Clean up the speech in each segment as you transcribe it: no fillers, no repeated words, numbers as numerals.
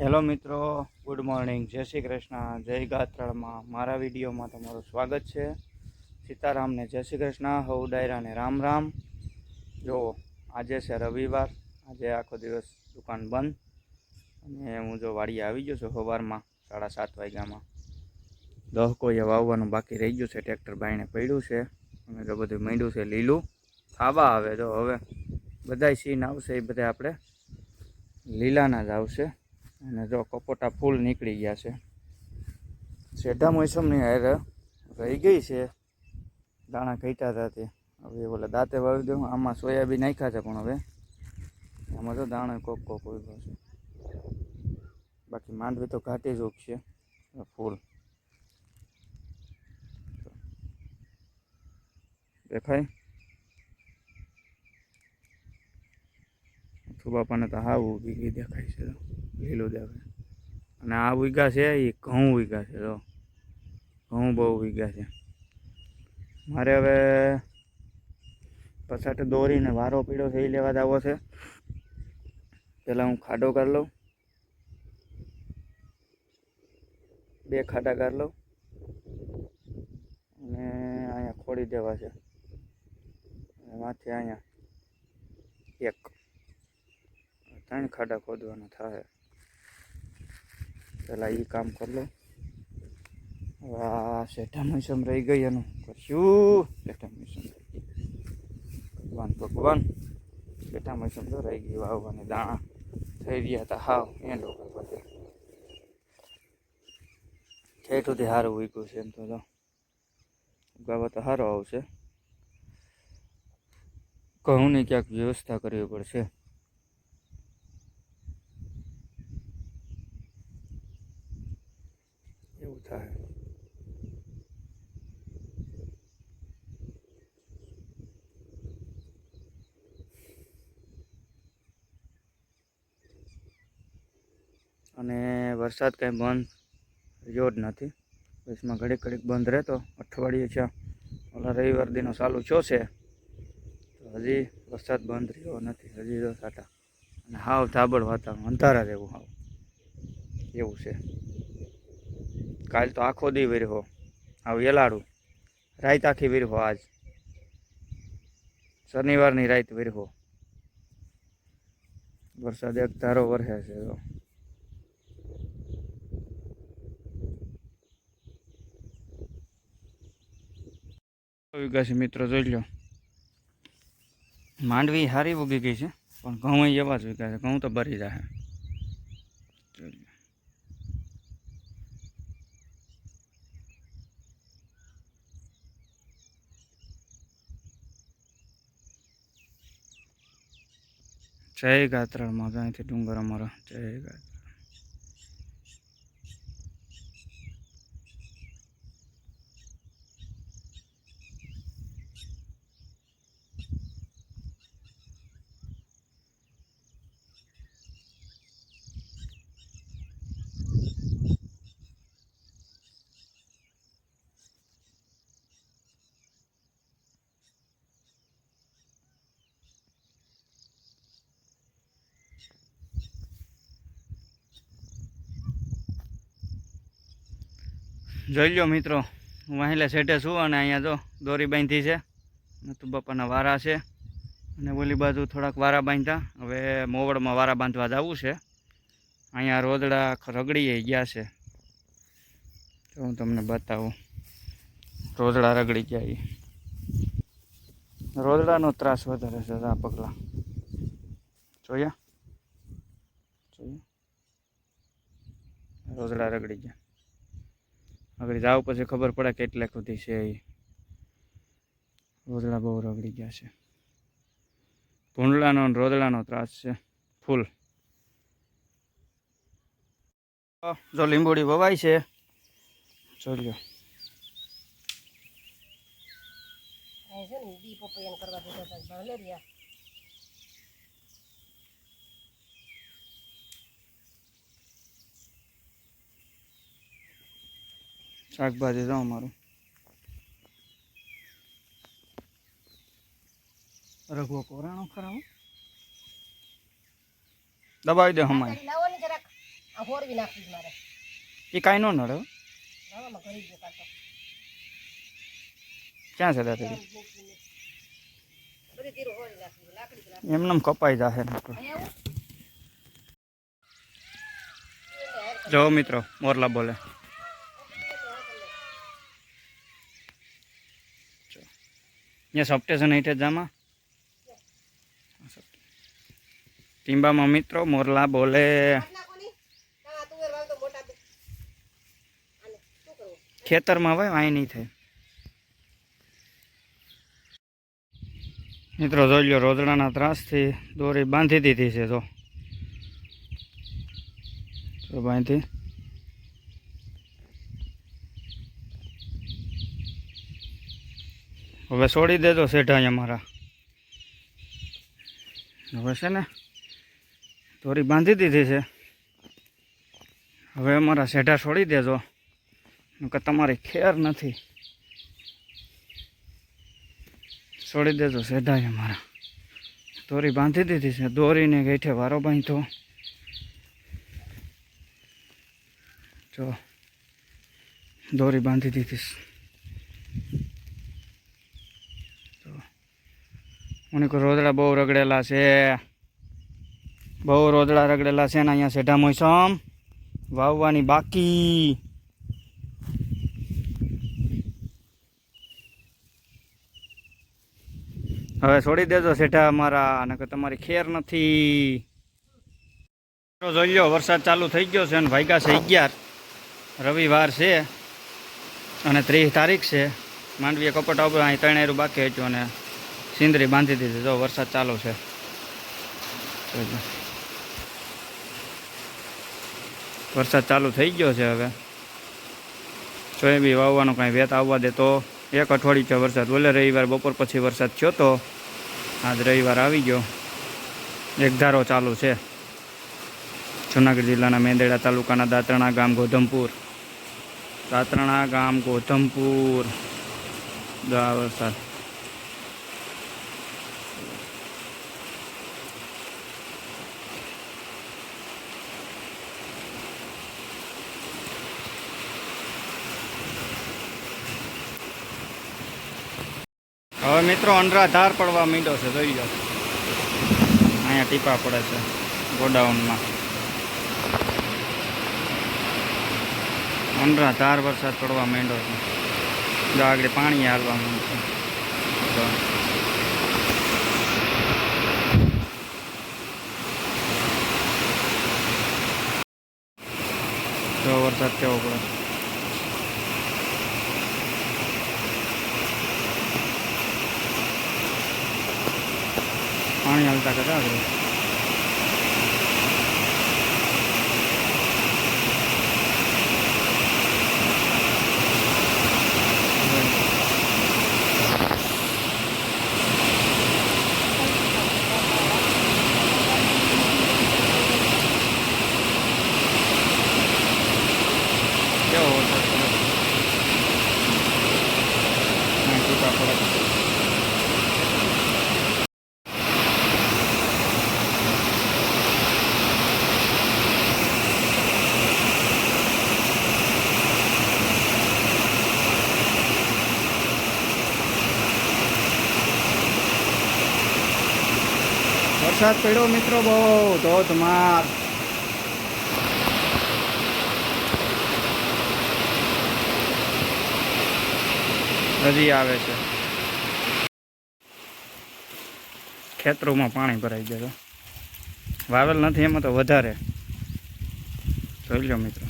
Hello મિત્રો, good morning, જય શ્રી કૃષ્ણ, જય ગાત્રાળમાં મારા વિડીયોમાં તમારું સ્વાગત છે. સીતારામને જય શ્રી કૃષ્ણ, હવ ડાયરાને રામ રામ. જો આજે છે રવિવાર, આજે આખો દિવસ દુકાન બંધ અને હું જો વાડીએ આવી ગયો છું સવારમાં 7:30 વાગ્યામાં. દહકોઈએ વાવવાનું બાકી રહી ગયું છે, ટ્રેક્ટર બાયણે પડ્યું છે અને જો બધું માંડ્યું છે લીલું ખાવા. આવે જો હવે બધાય સીન આવશે એ બધા આપણે લીલાના જ આવશે. અને જો કપોટા ફૂલ નીકળી ગયા છે. શેઢા મોસમની હારે રહી ગઈ છે, દાણા ઘટ્યા હતા તે હવે ઓલા દાંતે વાવી દઉં. આમાં સોયાબીન નાખ્યા છે પણ હવે આમાં તો દાણો કોક ઉભો છે. બાકી માંડવી તો ઘાટી જ ઉગશે ફૂલ. દેખાય બાપાને તો હાવ ઉગી દેખાય છે, લીલું દેખાય. અને આ ઉગ્યા છે એ ઘઉં ઉગ્યા છે, તો ઘઉં બહુ ઉગ્યા છે. મારે હવે પછાટ દોરીને વારો પીડ્યો છે એ લેવા જવો છે. પેલા હું ખાડો કરી લઉં, 2 ખાડા કરી લઉં અને અહીંયા ખોડી દેવા છે. એમાંથી અહીંયા 3 ખાડા ખોદવાના થાય. પેલા એ કામ કરી લઉં. વાહ, શેઠા મોસમ રહી ગઈ એનું કરશું. શેઠા મોસમ ભગવાન શેઠા મોસમ તો રહી ગઈ વાવવાની. દાણા થઈ ગયા હતા હાવ એન્ડ ઉપર પછી ઠેઠ સુધી સારું ઉગ્યું છે. એમ તો ઉગાવા તો સારો આવશે. ઘઉંની ક્યાંક વ્યવસ્થા કરવી પડશે. એવું થાય. અને વરસાદ કંઈ બંધ રહ્યો જ નથી. બસમાં ઘડીક બંધ રહેતો. અઠવાડિયે છે ઓલા રવિવાર દિનો ચાલુ થયો છે, તો હજી વરસાદ બંધ રહ્યો નથી. હજી તો સાટા અને હાવ ધાબળ વાતાવરણ, અંધારા જેવું હાવ એવું છે. કાલ તો આખો દી વર્યો હાવ વેલાડું, રાત આખી વર્યો. આજ શનિવારની રાત વર્યો. વરસાદ એક ધારો વરસે છે. વિકાસી મિત્રો જોઈ લો, માંડવી સારી ઉગી ગઈ છે પણ ઘઉં એવા જ ઉગ્યા છે. ઘઉં તો ભરી જાય. જય ગાત્રાળમાં અહીંથી ડુંગર અમારો. જય ગાત્રાળ. જોઈ લો મિત્રો, હું વાહિલા સેટે છું અને અહીંયા જો દોરી બાંધી છે. નતુ બાપાના વારા છે અને ઓલી બાજુ થોડાક વારા બાંધ્યા. હવે મોવડમાં વારા બાંધવા જવું છે. અહીંયા રોદડા રગડી ગયા છે, તો હું તમને બતાવું. રોદડા રગડી ગયા. એ રોદડાનો ત્રાસ વધારે છે. આ પગલા જોયા, રોદડા રગડી ગયા. આગળ જાવ પછી ખબર પડે કેટલે સુધી છે. એ રોદડા બહુ રગડી ગયા છે. ભૂંડલાનો રોદડાનો ત્રાસ છે ફૂલ. જો લીંબોડી વવાય છે, જોઈ લો. શાકભાજી જો અમારું રઘવો કોરાણો ખરાબ દબાવી દે હમાય. આ હોરવી નાખી મારે એ કાંઈ ન નડે હો. રાવામાં ઘરી ગયો કાંતો ક્યાં છે દાદા બધી ધીરો હોરી નાખી લાકડી એમને કપાઈ જશે અહીંયા જો મિત્રો મોરલા બોલે અહીંયા સબસ્ટેશન હેઠે જામાં ટીંબામાં મિત્રો મોરલા બોલે ખેતરમાં ભાઈ અહીં નહીં થાય મિત્રો જોઈ લો રોદડાના ત્રાસથી દોરી બાંધી દીધી છે તો બાંધી હવે છોડી દેજો શેઠા અમારા હવે છે ને દોરી બાંધી દીધી છે હવે અમારા શેઠા છોડી દેજો કે તમારી ખેર નથી છોડી દેજો શેઠા અમારા દોરી બાંધી દીધી છે દોરીને ગેઠે વારો બાંધો જો દોરી બાંધી દીધી મને કોઈ રોદડા બહુ રગડેલા છે બહુ રોદડા રગડેલા છે ને અહીંયા શેઢા મોસમ વાવવાની બાકી હવે છોડી દેજો શેઠા અમારા અને કે તમારી ખેર નથી જોઈ લો વરસાદ ચાલુ થઈ ગયો છે અને વાગ્યા છે 11 રવિવાર છે અને 30 તારીખ છે માંડવીએ કપટા ઉપર અહીં 3 એરું બાકી હતું અને સિંદરી બાંધી દીધી જો વરસાદ ચાલુ છે વરસાદ ચાલુ થઈ ગયો છે હવે સોયાબીન વાવવાનો કાંઈ વેત આવવા દે તો 1 અઠવાડિયું છે વરસાદ બોલે રવિવાર બપોર પછી વરસાદ થયો તો આજ રવિવાર આવી ગયો એક ધારો ચાલુ છે જૂનાગઢ જિલ્લાના મેંદરડા તાલુકાના દાત્રણા ગામ ગોધમપુર વરસાદ હવે મિત્રો અનરાધાર પડવા માંડ્યો છે જોઈ લો અહીંયા ટીપા પડે છે ગોડાઉનમાં અનરાધાર વરસાદ પડવા માંડ્યો છે જો આગળ પાણી હાલવા માંડ્યું છે જો વરસાદ કેવો પડે પાણી હાલતા કરતા આગળ કેવો વરસાદ પડે ટીપા પડે વરસાદ પડ્યો મિત્રો બહુ ધોધમાર હજી આવે છે ખેતરોમાં પાણી ભરાઈ જાય વાવેલ નથી એમાં તો વધારે જોઈ લો મિત્રો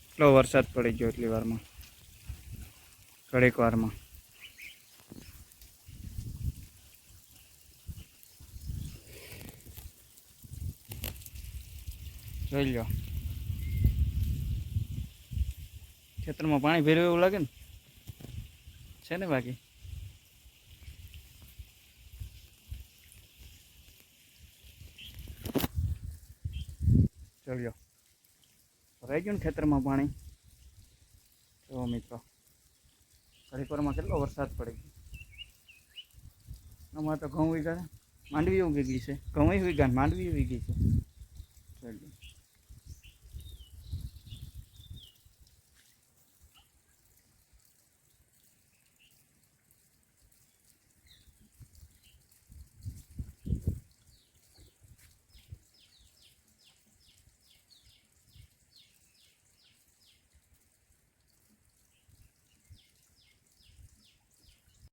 એટલો વરસાદ પડી ગયો એટલી વારમાં ઘડીક વારમાં જોઈ લો ખેતરમાં પાણી ભર્યું એવું લાગે ને છે ને બાકી જોઈ લો ભરાઈ ગયું ને ખેતરમાં પાણી જો મિત્રો ઘડીકવારમાં કેટલો વરસાદ પડી ગયો અમારે તો ઘઉં વીઘા માંડવી ઉગી ગઈ છે, ઘઉં વીઘા ને માંડવી વીગી છે. ચાલો.